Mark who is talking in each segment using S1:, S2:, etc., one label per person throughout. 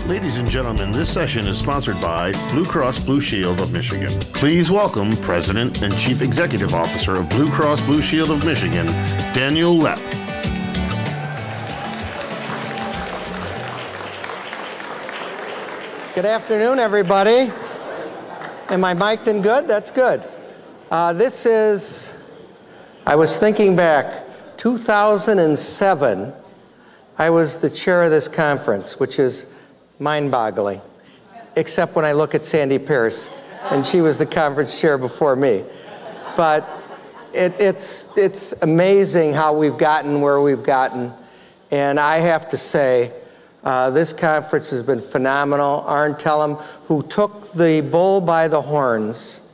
S1: Ladies and gentlemen, this session is sponsored by Blue Cross Blue Shield of Michigan. Please welcome President and Chief Executive Officer of Blue Cross Blue Shield of Michigan, Daniel Loepp.
S2: Good afternoon, everybody. Am I mic'd in good? That's good. I was thinking back, 2007, I was the chair of this conference, which is mind-boggling, except when I look at Sandy Pierce, and she was the conference chair before me. But it's amazing how we've gotten where we've gotten, and I have to say, this conference has been phenomenal. Arn Tellem, who took the bull by the horns,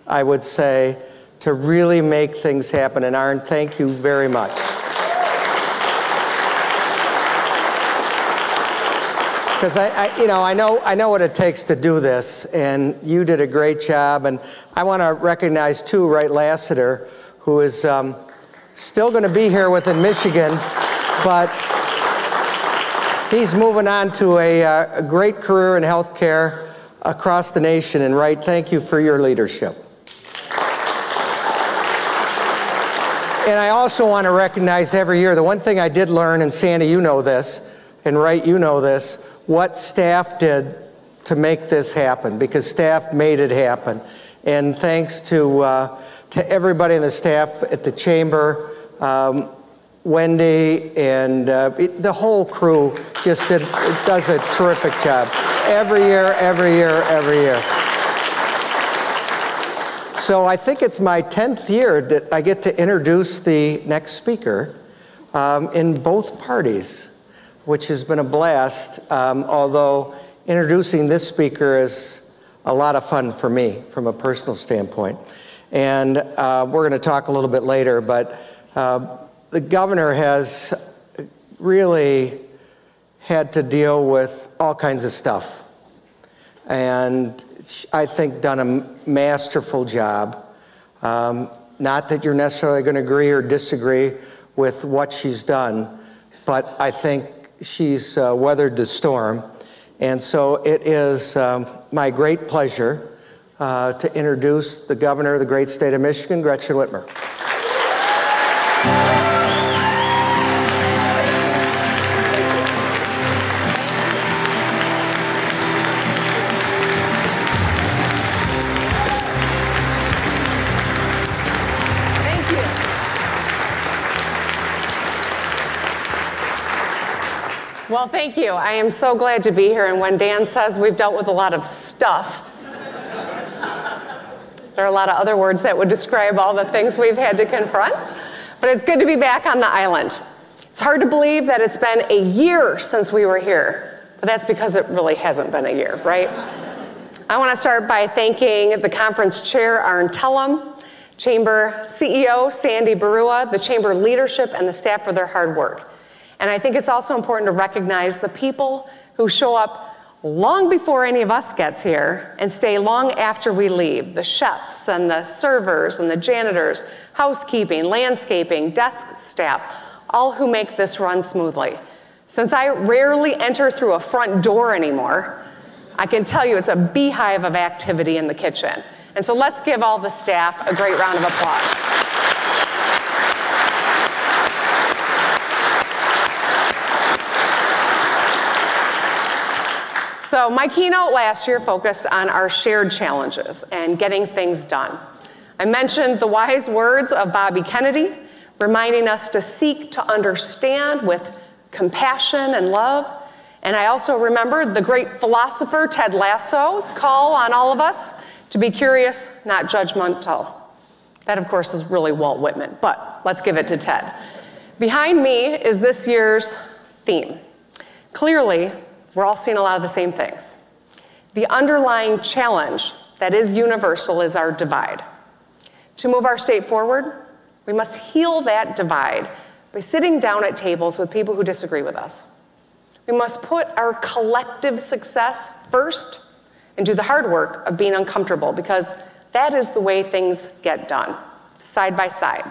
S2: I would say, to really make things happen. And Arn, thank you very much. Because I know what it takes to do this, and you did a great job. And I want to recognize too, Wright Lassiter, who is still going to be here within Michigan, but he's moving on to a great career in healthcare across the nation. And Wright, thank you for your leadership. And I also want to recognize every year, the one thing I did learn, and Sandy, you know this, and Wright, you know this, what staff did to make this happen, because staff made it happen. And thanks to everybody in the staff at the Chamber, Wendy, and the whole crew just does a terrific job. Every year, every year, every year. So I think it's my 10th year that I get to introduce the next speaker in both parties, which has been a blast, although introducing this speaker is a lot of fun for me from a personal standpoint. And we're going to talk a little bit later, but the governor has really had to deal with all kinds of stuff. And I think done a masterful job. Not that you're necessarily going to agree or disagree with what she's done, but I think she's weathered the storm. And so it is my great pleasure to introduce the governor of the great state of Michigan, Gretchen Whitmer.
S3: Well, thank you. I am so glad to be here. And when Dan says we've dealt with a lot of stuff, there are a lot of other words that would describe all the things we've had to confront. But it's good to be back on the island. It's hard to believe that it's been a year since we were here, but that's because it really hasn't been a year, right? I want to start by thanking the conference chair, Arn Tellem, Chamber CEO, Sandy Barua, the Chamber leadership, and the staff for their hard work. And I think it's also important to recognize the people who show up long before any of us gets here and stay long after we leave. The chefs and the servers and the janitors, housekeeping, landscaping, desk staff, all who make this run smoothly. Since I rarely enter through a front door anymore, I can tell you it's a beehive of activity in the kitchen. And so let's give all the staff a great round of applause. So my keynote last year focused on our shared challenges and getting things done. I mentioned the wise words of Bobby Kennedy, reminding us to seek to understand with compassion and love. And I also remembered the great philosopher Ted Lasso's call on all of us to be curious, not judgmental. That, of course, is really Walt Whitman, but let's give it to Ted. Behind me is this year's theme. Clearly, we're all seeing a lot of the same things. The underlying challenge that is universal is our divide. To move our state forward, we must heal that divide by sitting down at tables with people who disagree with us. We must put our collective success first and do the hard work of being uncomfortable, because that is the way things get done, side by side.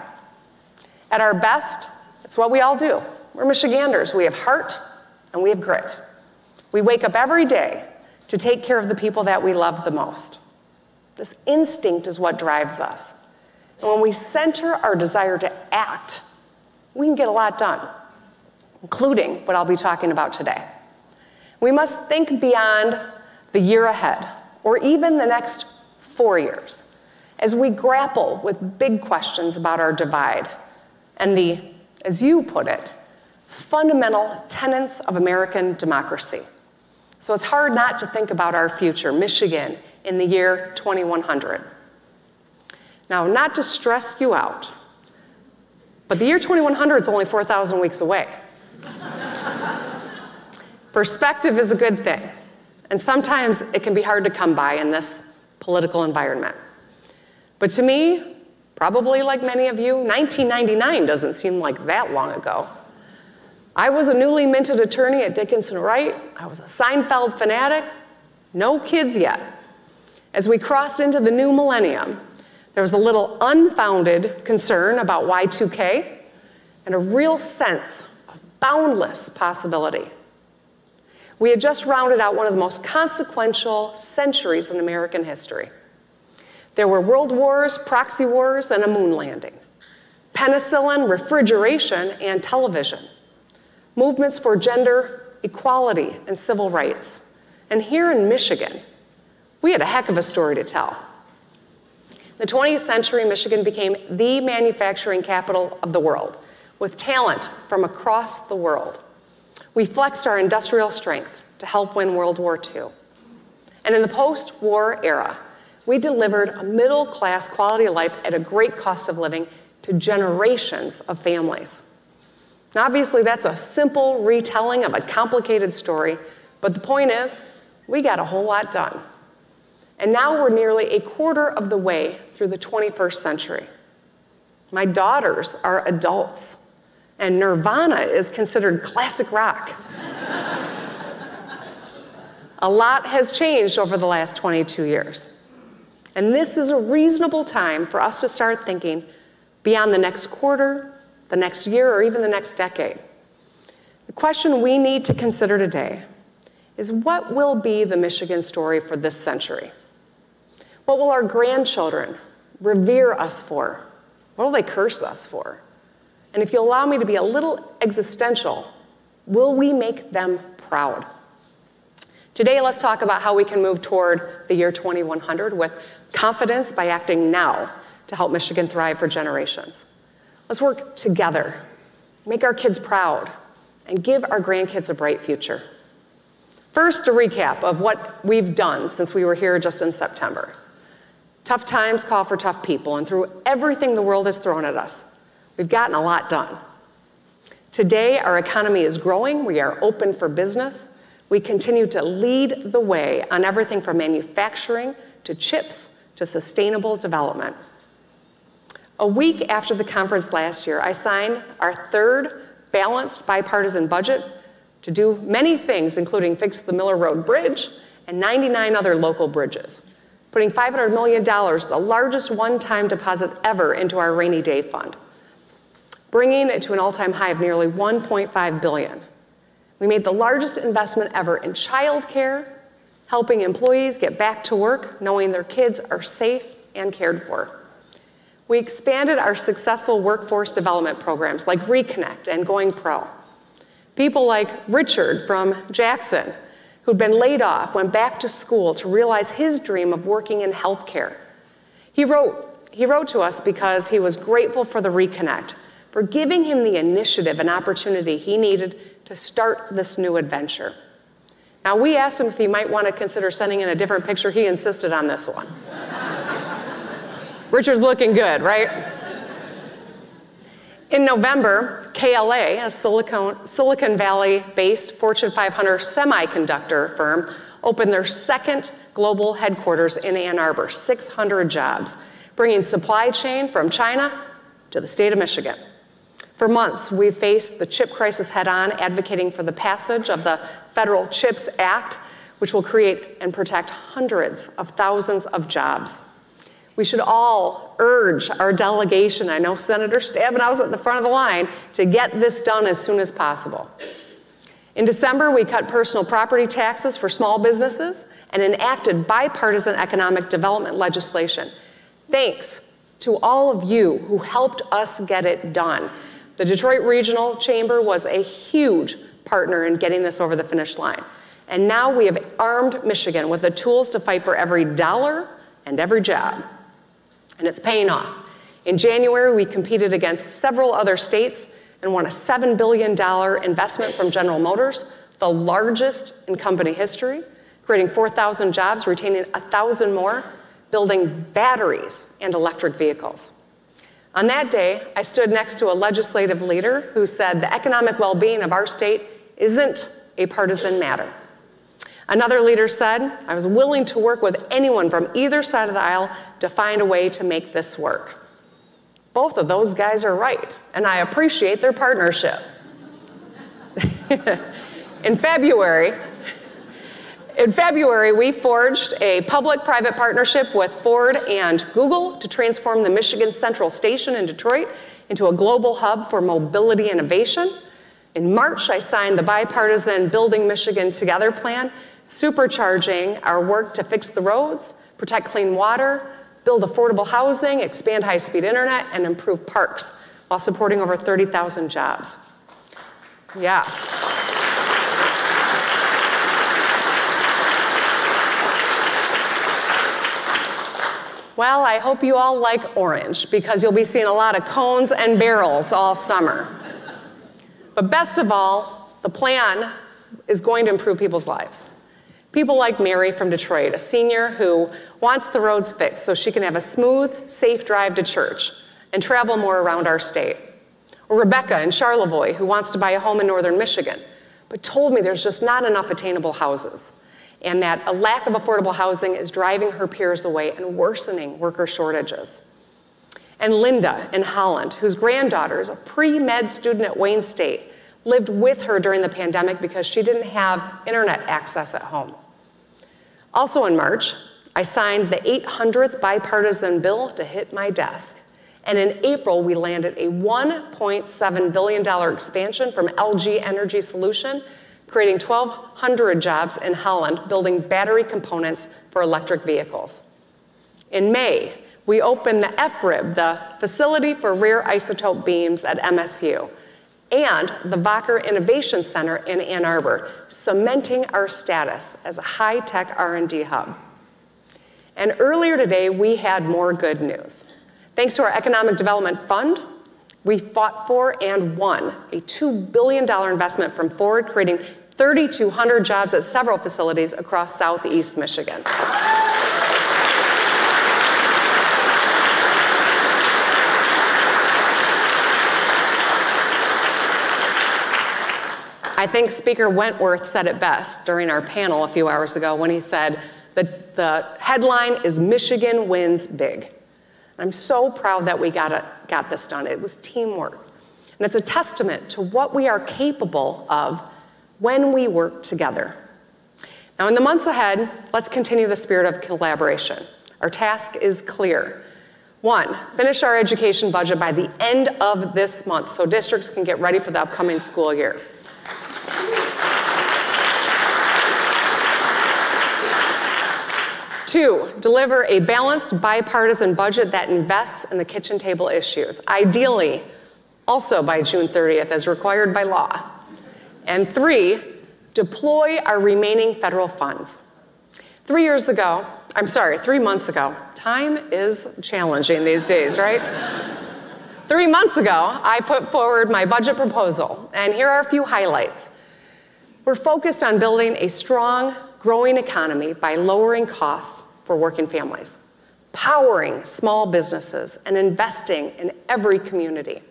S3: At our best, it's what we all do. We're Michiganders. We have heart and we have grit. We wake up every day to take care of the people that we love the most. This instinct is what drives us. And when we center our desire to act, we can get a lot done, including what I'll be talking about today. We must think beyond the year ahead, or even the next 4 years, as we grapple with big questions about our divide and the, as you put it, fundamental tenets of American democracy. So it's hard not to think about our future, Michigan, in the year 2100. Now, not to stress you out, but the year 2100 is only 4,000 weeks away. Perspective is a good thing, and sometimes it can be hard to come by in this political environment. But to me, probably like many of you, 1999 doesn't seem like that long ago. I was a newly minted attorney at Dickinson Wright. I was a Seinfeld fanatic. No kids yet. As we crossed into the new millennium, there was a little unfounded concern about Y2K and a real sense of boundless possibility. We had just rounded out one of the most consequential centuries in American history. There were world wars, proxy wars, and a moon landing. Penicillin, refrigeration, and television. Movements for gender equality and civil rights. And here in Michigan, we had a heck of a story to tell. In the 20th century, Michigan became the manufacturing capital of the world, with talent from across the world. We flexed our industrial strength to help win World War II. And in the post-war era, we delivered a middle-class quality of life at a great cost of living to generations of families. Now, obviously, that's a simple retelling of a complicated story, but the point is, we got a whole lot done. And now we're nearly a quarter of the way through the 21st century. My daughters are adults, and Nirvana is considered classic rock. A lot has changed over the last 22 years. And this is a reasonable time for us to start thinking beyond the next quarter, the next year, or even the next decade. The question we need to consider today is, what will be the Michigan story for this century? What will our grandchildren revere us for? What will they curse us for? And if you'll allow me to be a little existential, will we make them proud? Today, let's talk about how we can move toward the year 2100 with confidence by acting now to help Michigan thrive for generations. Let's work together, make our kids proud, and give our grandkids a bright future. First, a recap of what we've done since we were here just in September. Tough times call for tough people, and through everything the world has thrown at us, we've gotten a lot done. Today, our economy is growing. We are open for business. We continue to lead the way on everything from manufacturing to chips to sustainable development. A week after the conference last year, I signed our third balanced bipartisan budget to do many things, including fix the Miller Road Bridge and 99 other local bridges, putting $500 million, the largest one-time deposit ever, into our rainy day fund, bringing it to an all-time high of nearly $1.5 billion. We made the largest investment ever in childcare, helping employees get back to work knowing their kids are safe and cared for. We expanded our successful workforce development programs like Reconnect and Going Pro. People like Richard from Jackson, who'd been laid off, went back to school to realize his dream of working in healthcare. He wrote to us because he was grateful for the Reconnect, for giving him the initiative and opportunity he needed to start this new adventure. Now, we asked him if he might want to consider sending in a different picture. He insisted on this one. Richard's looking good, right? In November, KLA, a Silicon Valley-based Fortune 500 semiconductor firm, opened their second global headquarters in Ann Arbor, 600 jobs, bringing supply chain from China to the state of Michigan. For months, we've faced the chip crisis head-on, advocating for the passage of the Federal CHIPS Act, which will create and protect hundreds of thousands of jobs. We should all urge our delegation, I know Senator Stabenow is at the front of the line, to get this done as soon as possible. In December, we cut personal property taxes for small businesses and enacted bipartisan economic development legislation. Thanks to all of you who helped us get it done. The Detroit Regional Chamber was a huge partner in getting this over the finish line. And now we have armed Michigan with the tools to fight for every dollar and every job. And it's paying off. In January, we competed against several other states and won a $7 billion investment from General Motors, the largest in company history, creating 4,000 jobs, retaining 1,000 more, building batteries and electric vehicles. On that day, I stood next to a legislative leader who said the economic well-being of our state isn't a partisan matter. Another leader said, I was willing to work with anyone from either side of the aisle to find a way to make this work. Both of those guys are right, and I appreciate their partnership. In February, we forged a public-private partnership with Ford and Google to transform the Michigan Central Station in Detroit into a global hub for mobility innovation. In March, I signed the bipartisan Building Michigan Together plan, supercharging our work to fix the roads, protect clean water, build affordable housing, expand high-speed internet, and improve parks while supporting over 30,000 jobs. Yeah. Well, I hope you all like orange because you'll be seeing a lot of cones and barrels all summer. But best of all, the plan is going to improve people's lives. People like Mary from Detroit, a senior who wants the roads fixed so she can have a smooth, safe drive to church and travel more around our state. Or Rebecca in Charlevoix, who wants to buy a home in northern Michigan, but told me there's just not enough attainable houses, and that a lack of affordable housing is driving her peers away and worsening worker shortages. And Linda in Holland, whose granddaughter is a pre-med student at Wayne State, lived with her during the pandemic because she didn't have internet access at home. Also in March, I signed the 800th bipartisan bill to hit my desk. And in April, we landed a $1.7 billion expansion from LG Energy Solution, creating 1,200 jobs in Holland, building battery components for electric vehicles. In May, we opened the FRIB, the Facility for Rare Isotope Beams at MSU, and the Wacker Innovation Center in Ann Arbor, cementing our status as a high-tech R&D hub. And earlier today, we had more good news. Thanks to our Economic Development Fund, we fought for and won a $2 billion investment from Ford, creating 3,200 jobs at several facilities across Southeast Michigan. I think Speaker Wentworth said it best during our panel a few hours ago when he said that the headline is Michigan wins big. I'm so proud that we got this done. It was teamwork. And it's a testament to what we are capable of when we work together. Now, in the months ahead, let's continue the spirit of collaboration. Our task is clear. 1, finish our education budget by the end of this month so districts can get ready for the upcoming school year. 2, deliver a balanced bipartisan budget that invests in the kitchen table issues, ideally also by June 30th as required by law. And 3, deploy our remaining federal funds. 3 months ago, time is challenging these days, right? 3 months ago, I put forward my budget proposal, and here are a few highlights. We're focused on building a strong, growing economy by lowering costs for working families, powering small businesses, and investing in every community.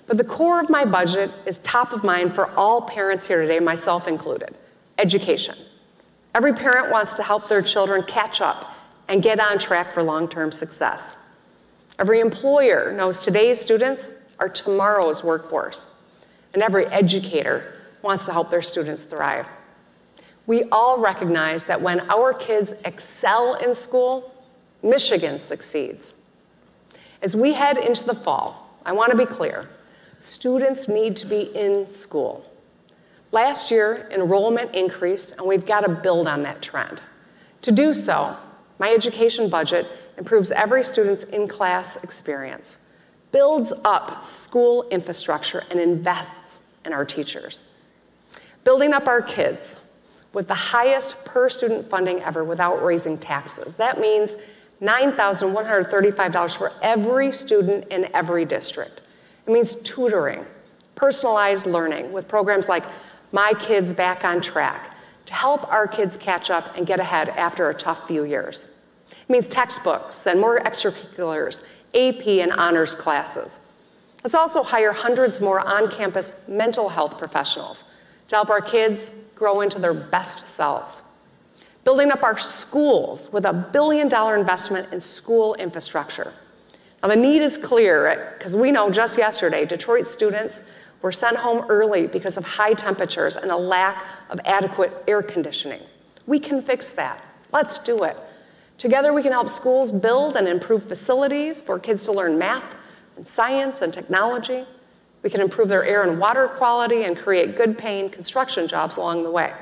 S3: But the core of my budget is top of mind for all parents here today, myself included: education. Every parent wants to help their children catch up and get on track for long-term success. Every employer knows today's students are tomorrow's workforce, and every educator wants to help their students thrive. We all recognize that when our kids excel in school, Michigan succeeds. As we head into the fall, I want to be clear: students need to be in school. Last year, enrollment increased, and we've got to build on that trend. To do so, my education budget improves every student's in-class experience, builds up school infrastructure, and invests in our teachers. Building up our kids with the highest per-student funding ever without raising taxes. That means $9,135 for every student in every district. It means tutoring, personalized learning with programs like My Kids Back on Track to help our kids catch up and get ahead after a tough few years. It means textbooks and more extracurriculars, AP and honors classes. Let's also hire hundreds more on-campus mental health professionals to help our kids grow into their best selves. Building up our schools with $1 billion investment in school infrastructure. Now the need is clear because we know just yesterday Detroit students were sent home early because of high temperatures and a lack of adequate air conditioning. We can fix that. Let's do it. Together we can help schools build and improve facilities for kids to learn math and science and technology. We can improve their air and water quality and create good-paying construction jobs along the way.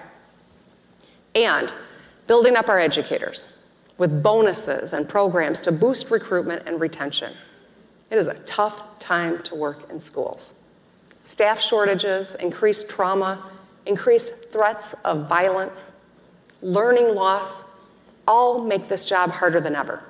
S3: And building up our educators with bonuses and programs to boost recruitment and retention. It is a tough time to work in schools. Staff shortages, increased trauma, increased threats of violence, learning loss, all make this job harder than ever.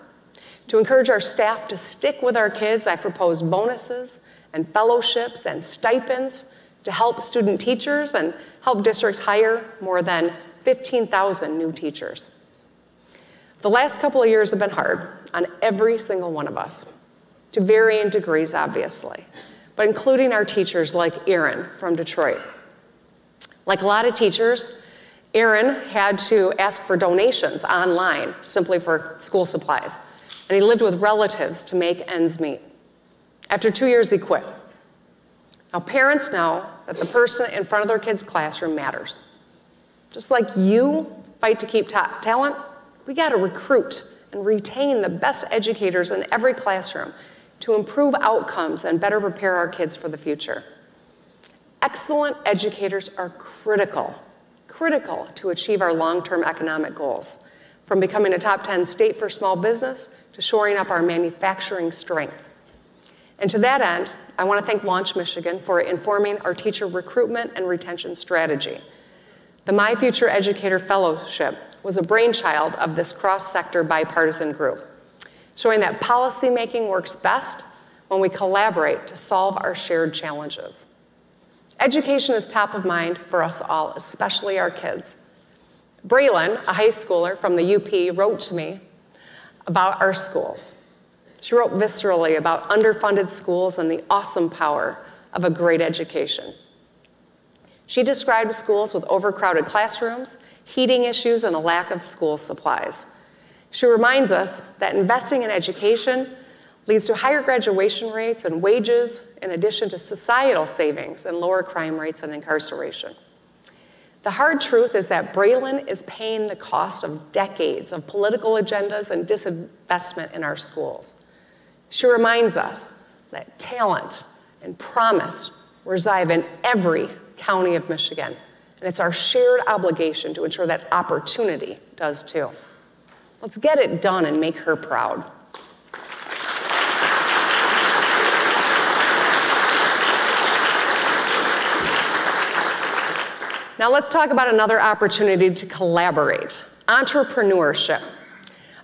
S3: To encourage our staff to stick with our kids, I propose bonuses and fellowships and stipends to help student teachers and help districts hire more than 15,000 new teachers. The last couple of years have been hard on every single one of us, to varying degrees, obviously, but including our teachers like Aaron from Detroit. Like a lot of teachers, Aaron had to ask for donations online simply for school supplies, and he lived with relatives to make ends meet. After 2 years, he quit. Now, parents know that the person in front of their kid's classroom matters. Just like you fight to keep top talent, we got to recruit and retain the best educators in every classroom to improve outcomes and better prepare our kids for the future. Excellent educators are critical to achieve our long-term economic goals, from becoming a top 10 state for small business to shoring up our manufacturing strength. And to that end, I want to thank Launch Michigan for informing our teacher recruitment and retention strategy. The My Future Educator Fellowship was a brainchild of this cross-sector bipartisan group, showing that policymaking works best when we collaborate to solve our shared challenges. Education is top of mind for us all, especially our kids. Braylon, a high schooler from the UP, wrote to me about our schools. She wrote viscerally about underfunded schools and the awesome power of a great education. She described schools with overcrowded classrooms, heating issues, and a lack of school supplies. She reminds us that investing in education leads to higher graduation rates and wages, in addition to societal savings and lower crime rates and incarceration. The hard truth is that Braylon is paying the cost of decades of political agendas and disinvestment in our schools. She reminds us that talent and promise reside in every county of Michigan, and it's our shared obligation to ensure that opportunity does too. Let's get it done and make her proud. Now let's talk about another opportunity to collaborate, entrepreneurship.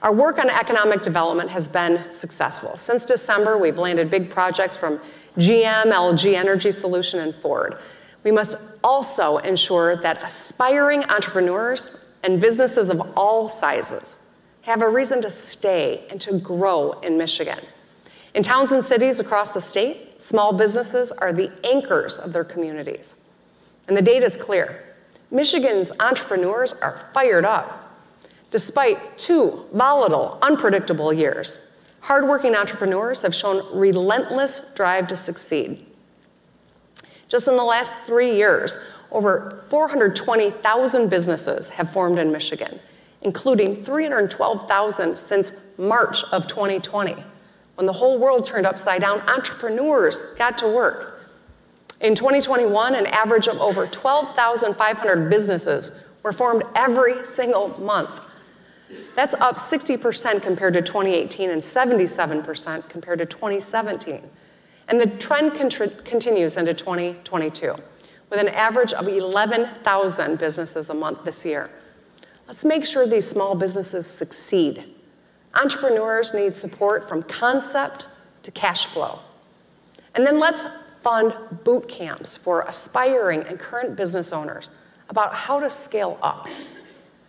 S3: Our work on economic development has been successful. Since December, we've landed big projects from GM, LG Energy Solution, and Ford. We must also ensure that aspiring entrepreneurs and businesses of all sizes have a reason to stay and to grow in Michigan. In towns and cities across the state, small businesses are the anchors of their communities. And the data is clear. Michigan's entrepreneurs are fired up. Despite 2 volatile, unpredictable years, hardworking entrepreneurs have shown relentless drive to succeed. Just in the last 3 years, over 420,000 businesses have formed in Michigan, including 312,000 since March of 2020. When the whole world turned upside down, entrepreneurs got to work. In 2021, an average of over 12,500 businesses were formed every single month. That's up 60% compared to 2018 and 77% compared to 2017. And the trend continues into 2022, with an average of 11,000 businesses a month this year. Let's make sure these small businesses succeed. Entrepreneurs need support from concept to cash flow. And then let's fund boot camps for aspiring and current business owners about how to scale up,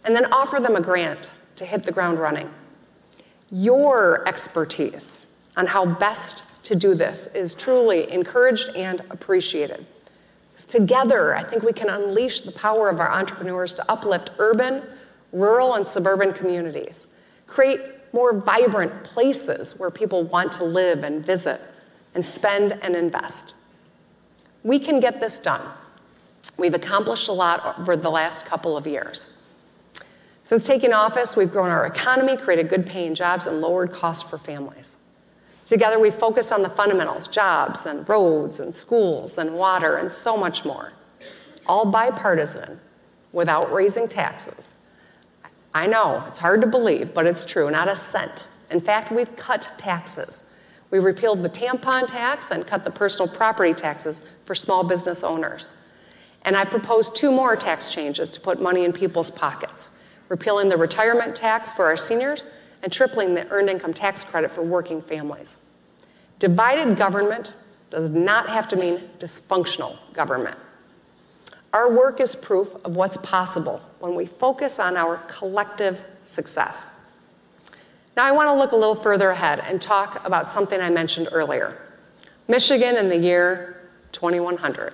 S3: and then offer them a grant to hit the ground running. Your expertise on how best to do this is truly encouraged and appreciated. Together, I think we can unleash the power of our entrepreneurs to uplift urban, rural, and suburban communities, create more vibrant places where people want to live and visit and spend and invest. We can get this done. We've accomplished a lot over the last couple of years. Since taking office, we've grown our economy, created good-paying jobs, and lowered costs for families. Together, we've focused on the fundamentals, jobs and roads and schools and water and so much more, all bipartisan, without raising taxes. I know, it's hard to believe, but it's true, not a cent. In fact, we've cut taxes. We repealed the tampon tax and cut the personal property taxes for small business owners. And I proposed 2 more tax changes to put money in people's pockets, repealing the retirement tax for our seniors and tripling the earned income tax credit for working families. Divided government does not have to mean dysfunctional government. Our work is proof of what's possible when we focus on our collective success. Now I want to look a little further ahead and talk about something I mentioned earlier. Michigan in the year 2100.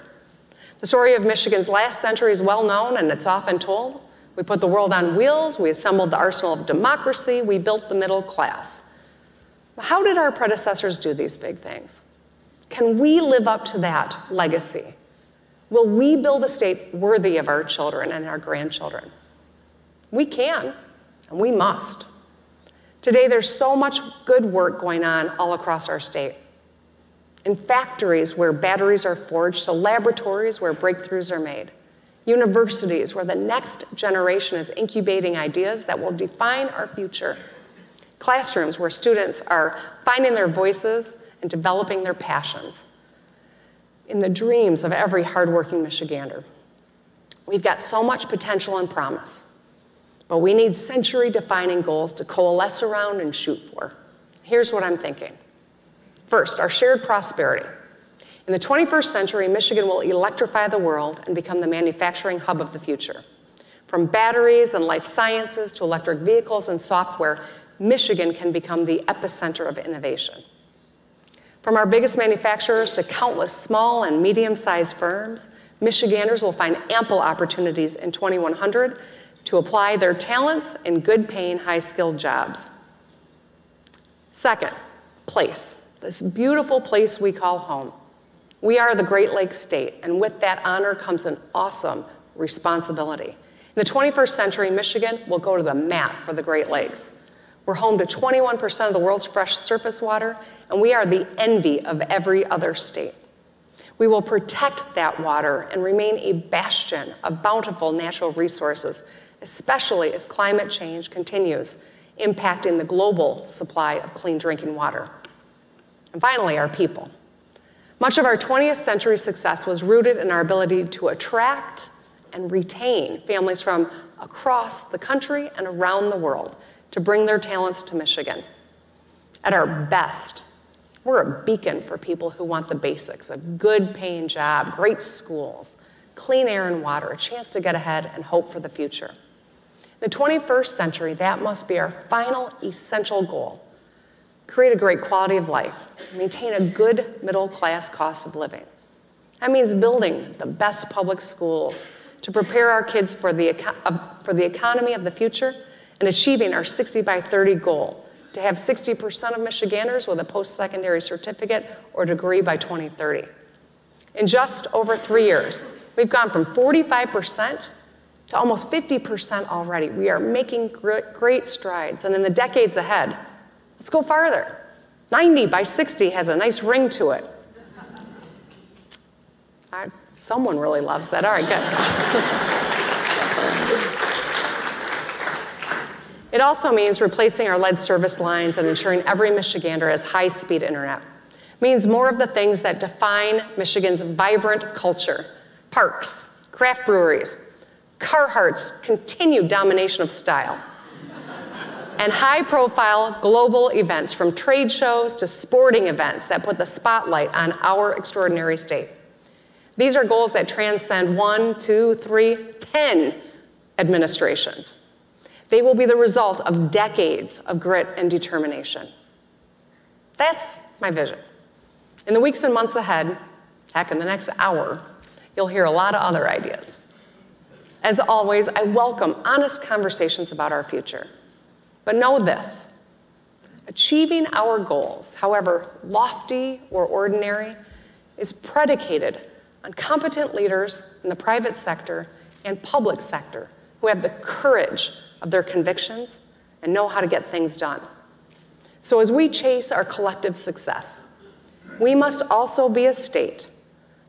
S3: The story of Michigan's last century is well known and it's often told. We put the world on wheels, we assembled the arsenal of democracy, we built the middle class. How did our predecessors do these big things? Can we live up to that legacy? Will we build a state worthy of our children and our grandchildren? We can, and we must. Today, there's so much good work going on all across our state. In factories where batteries are forged, to laboratories where breakthroughs are made. Universities where the next generation is incubating ideas that will define our future. Classrooms where students are finding their voices and developing their passions. In the dreams of every hardworking Michigander. We've got so much potential and promise, but we need century-defining goals to coalesce around and shoot for. Here's what I'm thinking. First, our shared prosperity. In the 21st century, Michigan will electrify the world and become the manufacturing hub of the future. From batteries and life sciences to electric vehicles and software, Michigan can become the epicenter of innovation. From our biggest manufacturers to countless small and medium-sized firms, Michiganders will find ample opportunities in 2100 to apply their talents in good-paying, high-skilled jobs. Second, place, this beautiful place we call home. We are the Great Lakes state, and with that honor comes an awesome responsibility. In the 21st century, Michigan will go to the mat for the Great Lakes. We're home to 21% of the world's fresh surface water, and we are the envy of every other state. We will protect that water and remain a bastion of bountiful natural resources, especially as climate change continues impacting the global supply of clean drinking water. And finally, our people. Much of our 20th century success was rooted in our ability to attract and retain families from across the country and around the world to bring their talents to Michigan. At our best, we're a beacon for people who want the basics, a good paying job, great schools, clean air and water, a chance to get ahead and hope for the future. In the 21st century, that must be our final essential goal. Create a great quality of life, maintain a good middle-class cost of living. That means building the best public schools to prepare our kids for the economy of the future and achieving our 60 by 30 goal to have 60% of Michiganders with a post-secondary certificate or degree by 2030. In just over 3 years, we've gone from 45% to almost 50% already. We are making great strides, and in the decades ahead, let's go farther. 90 by 60 has a nice ring to it. Someone really loves that. All right, good. It also means replacing our lead service lines and ensuring every Michigander has high-speed internet. It means more of the things that define Michigan's vibrant culture: parks, craft breweries, Carhartt's continued domination of style, and high-profile global events, from trade shows to sporting events that put the spotlight on our extraordinary state. These are goals that transcend 1, 2, 3, 10 administrations. They will be the result of decades of grit and determination. That's my vision. In the weeks and months ahead, heck, in the next hour, you'll hear a lot of other ideas. As always, I welcome honest conversations about our future. But know this: achieving our goals, however lofty or ordinary, is predicated on competent leaders in the private sector and public sector who have the courage of their convictions and know how to get things done. So as we chase our collective success, we must also be a state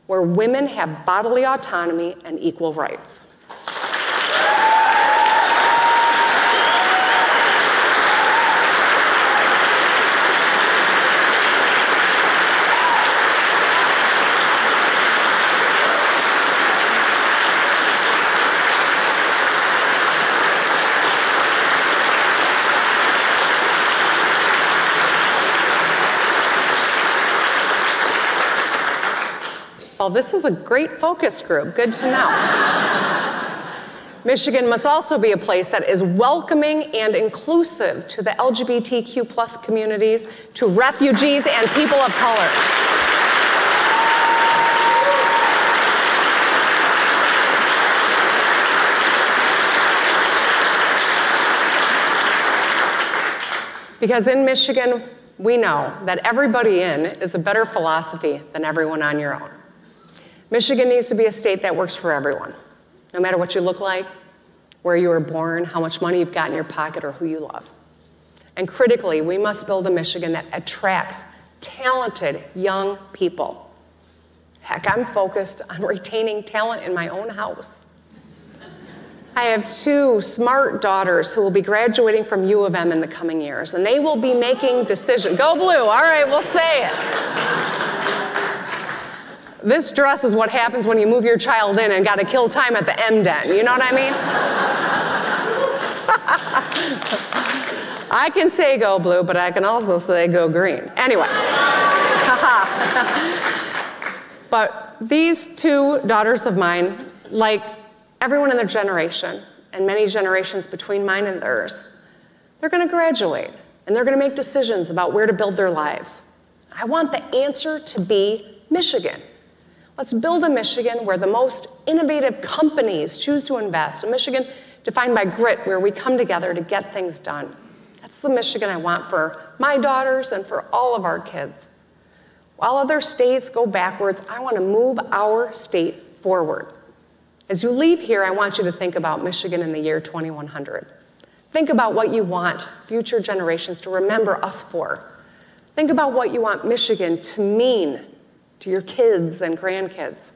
S3: where women have bodily autonomy and equal rights. Well, this is a great focus group. Good to know. Michigan must also be a place that is welcoming and inclusive to the LGBTQ+ communities, to refugees and people of color. Because in Michigan, we know that everybody in is a better philosophy than everyone on your own. Michigan needs to be a state that works for everyone, no matter what you look like, where you were born, how much money you've got in your pocket, or who you love. And critically, we must build a Michigan that attracts talented young people. Heck, I'm focused on retaining talent in my own house. I have 2 smart daughters who will be graduating from U of M in the coming years, and they will be making decisions. Go Blue, all right, we'll say it. This dress is what happens when you move your child in and got to kill time at the M-Den. You know what I mean? I can say go blue, but I can also say go green. Anyway. But these 2 daughters of mine, like everyone in their generation, and many generations between mine and theirs, they're going to graduate, and they're going to make decisions about where to build their lives. I want the answer to be Michigan. Let's build a Michigan where the most innovative companies choose to invest, a Michigan defined by grit, where we come together to get things done. That's the Michigan I want for my daughters and for all of our kids. While other states go backwards, I want to move our state forward. As you leave here, I want you to think about Michigan in the year 2100. Think about what you want future generations to remember us for. Think about what you want Michigan to mean to your kids and grandkids.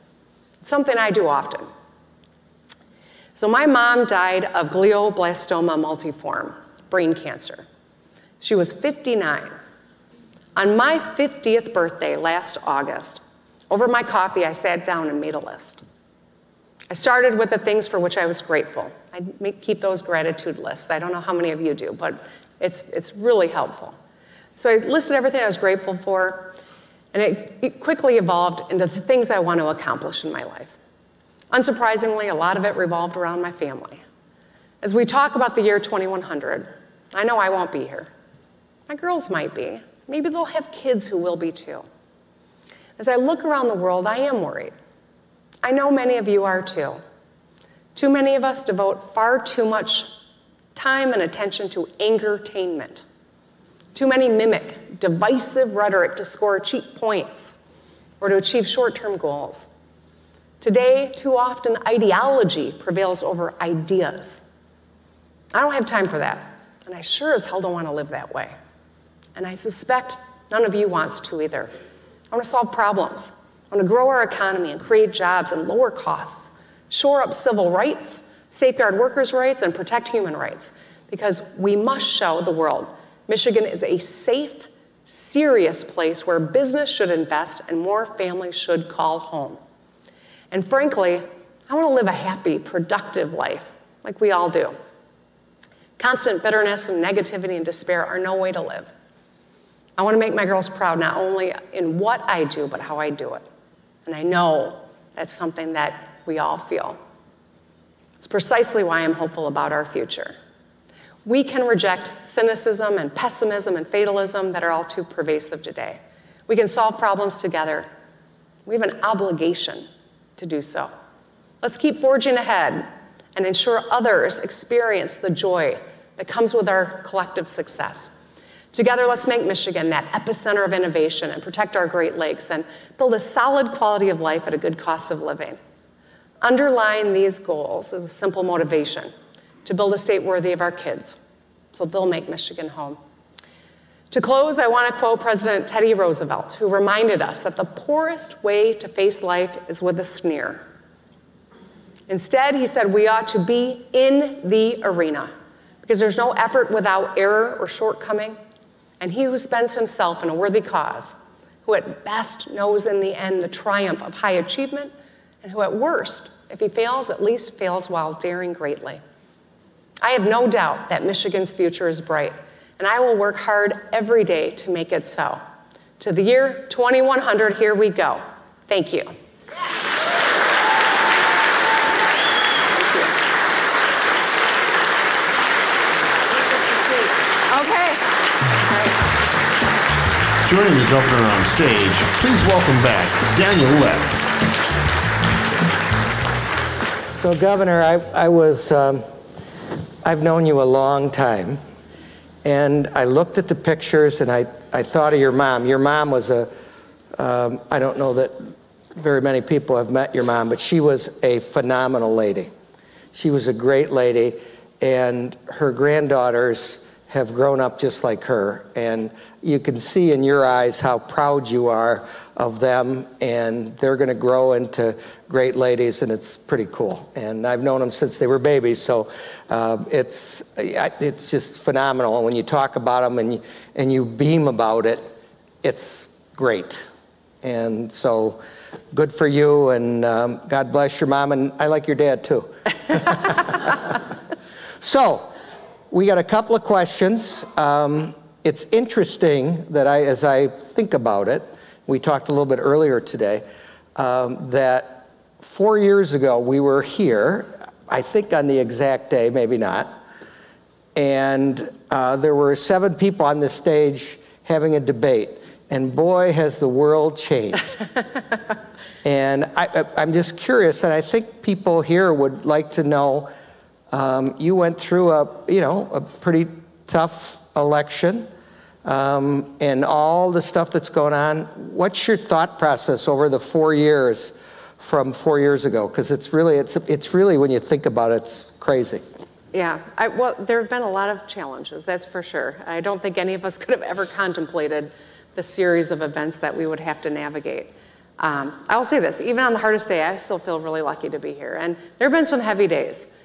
S3: It's something I do often. So my mom died of glioblastoma multiforme, brain cancer. She was 59. On my 50th birthday last August, over my coffee, I sat down and made a list. I started with the things for which I was grateful. I keep those gratitude lists. I don't know how many of you do, but it's really helpful. So I listed everything I was grateful for, and it quickly evolved into the things I want to accomplish in my life. Unsurprisingly, a lot of it revolved around my family. As we talk about the year 2100, I know I won't be here. My girls might be. Maybe they'll have kids who will be too. As I look around the world, I am worried. I know many of you are too. Too many of us devote far too much time and attention to angertainment. Too many mimic divisive rhetoric to score cheap points or to achieve short-term goals. Today, too often, ideology prevails over ideas. I don't have time for that, and I sure as hell don't want to live that way. And I suspect none of you wants to either. I want to solve problems. I I want to grow our economy and create jobs and lower costs, shore up civil rights, safeguard workers' rights, and protect human rights, because we must show the world Michigan is a safe, serious place where business should invest and more families should call home. And frankly, I want to live a happy, productive life, like we all do. Constant bitterness and negativity and despair are no way to live. I want to make my girls proud, not only in what I do, but how I do it. And I know that's something that we all feel. It's precisely why I'm hopeful about our future. We can reject cynicism and pessimism and fatalism that are all too pervasive today. We can solve problems together. We have an obligation to do so. Let's keep forging ahead and ensure others experience the joy that comes with our collective success. Together, let's make Michigan that epicenter of innovation and protect our Great Lakes and build a solid quality of life at a good cost of living. Underlying these goals is a simple motivation: to build a state worthy of our kids, so they'll make Michigan home. To close, I want to quote President Teddy Roosevelt, who reminded us that the poorest way to face life is with a sneer. Instead, he said we ought to be in the arena, because there's no effort without error or shortcoming, and he who spends himself in a worthy cause, who at best knows in the end the triumph of high achievement, and who at worst, if he fails, at least fails while daring greatly. I have no doubt that Michigan's future is bright, and I will work hard every day to make it so. To the year 2100, here we go. Thank you.
S1: Joining the governor on stage, please welcome back Daniel Loepp.
S2: So, Governor, I've known you a long time, and I looked at the pictures and I thought of your mom. Your mom was I don't know that very many people have met your mom, but she was a phenomenal lady. She was a great lady, and her granddaughters have grown up just like her, and you can see in your eyes how proud you are of them, and they're going to grow into great ladies, and it's pretty cool. And I've known them since they were babies, so it's just phenomenal. And when you talk about them and you beam about it, it's great. And so good for you, and God bless your mom, and I like your dad too. So we got a couple of questions. It's interesting that as I think about it, we talked a little bit earlier today, that 4 years ago we were here, I think on the exact day, maybe not, and there were 7 people on this stage having a debate, and boy, has the world changed. And I'm just curious, and I think people here would like to know, you went through a pretty tough election, and all the stuff that's going on. What's your thought process over the 4 years from 4 years ago? Because it's really, when you think about it, it's crazy.
S3: Yeah, well, there have been a lot of challenges, that's for sure. I don't think any of us could have ever contemplated the series of events that we would have to navigate. I'll say this, even on the hardest day, I still feel really lucky to be here. And there have been some heavy days,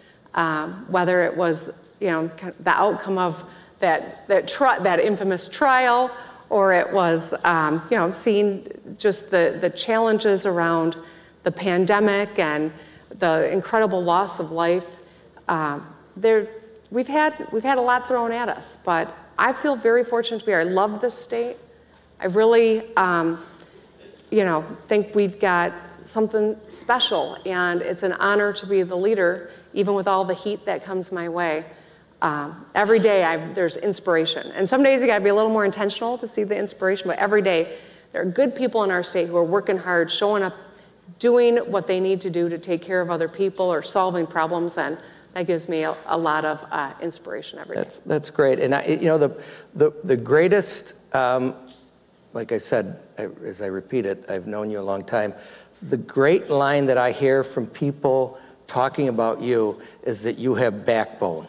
S3: whether it was, the outcome of that infamous trial, or it was, seeing just the challenges around the pandemic and the incredible loss of life. We've had a lot thrown at us, but I feel very fortunate to be here. I love this state. I really, think we've got something special, and it's an honor to be the leader, even with all the heat that comes my way. Every day there's inspiration, and some days you gotta be a little more intentional to see the inspiration, but every day there are good people in our state who are working hard, showing up, doing what they need to do to take care of other people or solving problems, and that gives me a lot of inspiration every day.
S2: That's great. And the greatest, like I said, as I repeat it, I've known you a long time. The great line that I hear from people talking about you is that you have backbone.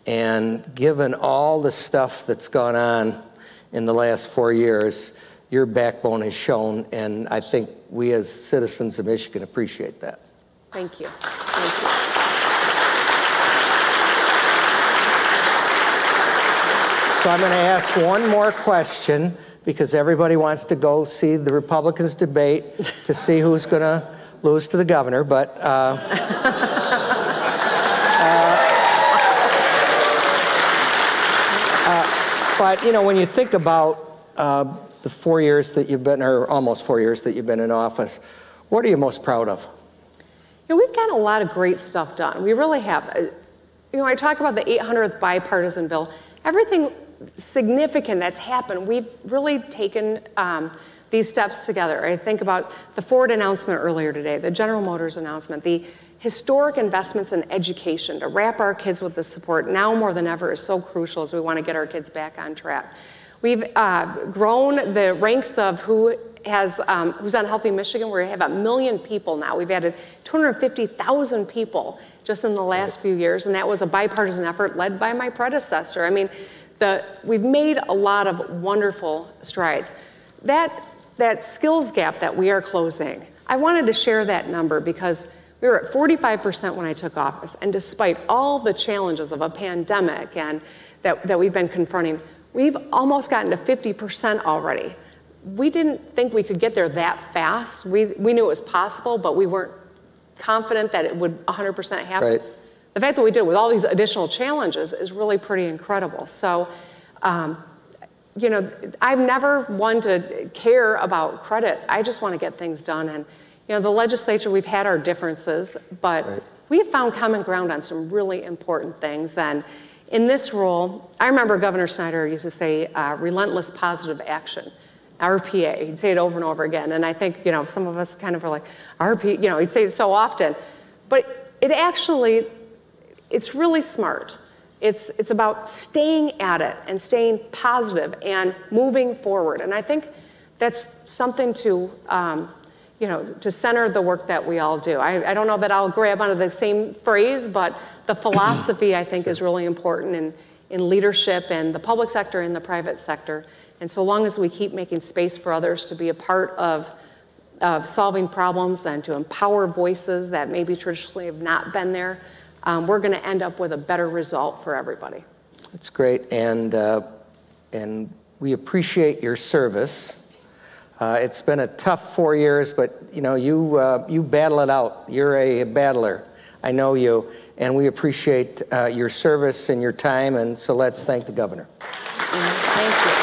S2: And given all the stuff that's gone on in the last 4 years, your backbone is shown, and I think we as citizens of Michigan appreciate that.
S3: Thank you. Thank you.
S2: So I'm going to ask one more question, because everybody wants to go see the Republicans debate to see who's going to lose to the governor, but but you know, when you think about the 4 years that you've been, or almost 4 years that you've been in office, what are you most proud of?
S3: You know, we've gotten a lot of great stuff done. We really have. You know, I talk about the 800th bipartisan bill. Everything significant that's happened, we've really taken these steps together. I think about the Ford announcement earlier today, the General Motors announcement, the historic investments in education to wrap our kids with the support now more than ever is so crucial as we want to get our kids back on track. We've grown the ranks of who's on Healthy Michigan. We have 1 million people now. We've added 250,000 people just in the last few years, and that was a bipartisan effort led by my predecessor. I mean, we've made a lot of wonderful strides. That skills gap that we are closing, I wanted to share that number because we were at 45% when I took office, and despite all the challenges of a pandemic and that we've been confronting, we've almost gotten to 50% already. We didn't think we could get there that fast. We knew it was possible, but we weren't confident that it would 100% happen.
S2: Right.
S3: The fact that we did with all these additional challenges is really pretty incredible. So, you know, I'm never one to care about credit. I just want to get things done. And, you know, the legislature, we've had our differences, but we've found common ground on some really important things. And in this role, I remember Governor Snyder used to say, relentless positive action. RPA, he'd say it over and over again. And I think, you know, some of us kind of are like, RP, you know, he'd say it so often. But it actually, it's really smart. It's about staying at it and staying positive and moving forward. And I think that's something to, you know, to center the work that we all do. I don't know that I'll grab onto the same phrase, but the philosophy, I think, is really important in leadership and the public sector and the private sector. And so long as we keep making space for others to be a part of solving problems and to empower voices that maybe traditionally have not been there, we're going to end up with a better result for everybody.
S2: That's great, and we appreciate your service. It's been a tough 4 years, but you know, you battle it out. You're a battler. I know you, and we appreciate your service and your time, and so let's thank the governor.
S3: Thank you.